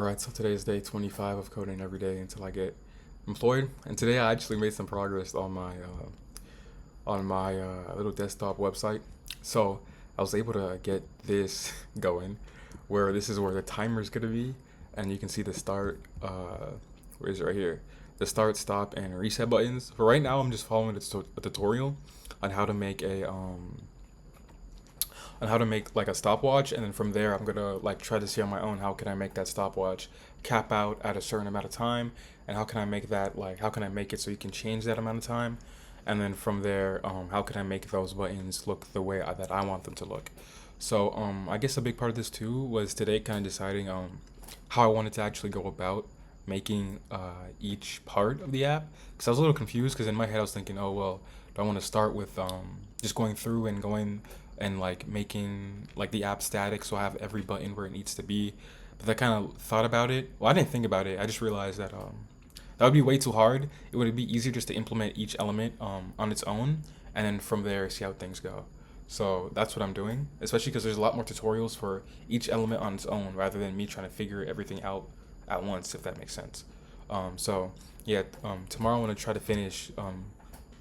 Alright, so today is day 25 of coding every day until I get employed. And today I actually made some progress on my little desktop website. So I was able to get this going, where this is where the timer is gonna be, and you can see the start. Where is it right here? The start, stop, and reset buttons. For right now, I'm just following a tutorial on how to make like a stopwatch, and then from there I'm gonna like try to see on my own how can I make that stopwatch cap out at a certain amount of time, and how can I make that, like, how can I make it so you can change that amount of time, and then from there, how can I make those buttons look the way that I want them to look. So I guess a big part of this too was today kind of deciding how I wanted to actually go about making each part of the app, because I was a little confused, because in my head I was thinking, oh well, do I want to start with just going through and going and like making like the app static so I have every button where it needs to be. But I kind of thought about it. Well, I didn't think about it. I just realized that that would be way too hard. It would be easier just to implement each element on its own, and then from there see how things go. So that's what I'm doing, especially because there's a lot more tutorials for each element on its own rather than me trying to figure everything out at once, if that makes sense. So yeah, tomorrow I want to try to finish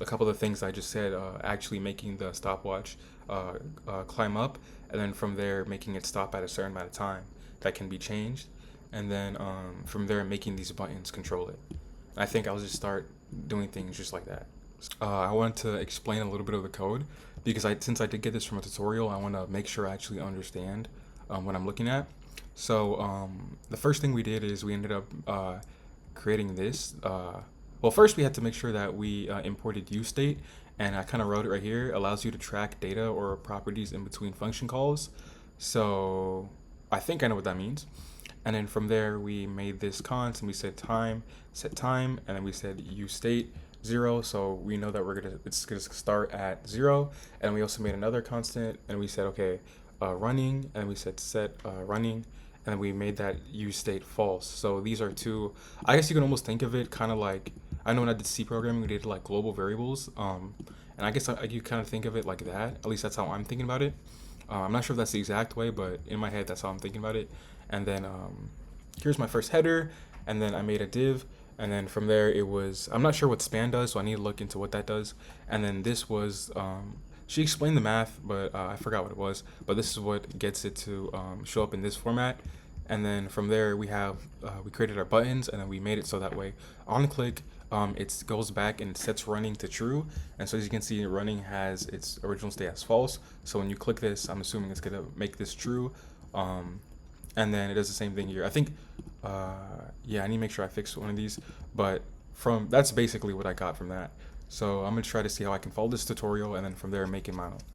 a couple of things I just said, actually making the stopwatch climb up, and then from there making it stop at a certain amount of time that can be changed, and then from there making these buttons control it. And I think I'll just start doing things just like that. I wanted to explain a little bit of the code because since I did get this from a tutorial, I want to make sure I actually understand what I'm looking at. So the first thing we did is we ended up creating this. Well, first we had to make sure that we imported useState, and I kind of wrote it right here. It allows you to track data or properties in between function calls. So I think I know what that means. And then from there we made this const, and we said time, set time, and then we said useState 0, so we know that it's gonna start at 0. And we also made another constant, and we said okay, running, and we said set running, and then we made that useState false. So these are two. I guess you can almost think of it kind of like, I know when I did C programming, we did like global variables, and I guess you kind of think of it like that. At least that's how I'm thinking about it. I'm not sure if that's the exact way, but in my head, that's how I'm thinking about it. And then here's my first header, and then I made a div, and then from there it was, I'm not sure what span does, so I need to look into what that does. And then this was, she explained the math, but I forgot what it was. But this is what gets it to show up in this format. And then from there we have we created our buttons, and then we made it so that way on click it goes back and sets running to true. And so as you can see, running has its original state as false, so when you click this, I'm assuming it's gonna make this true. And then it does the same thing here. I think yeah, I need to make sure I fix one of these, but that's basically what I got from that. So I'm gonna try to see how I can follow this tutorial, and then from there make it my own.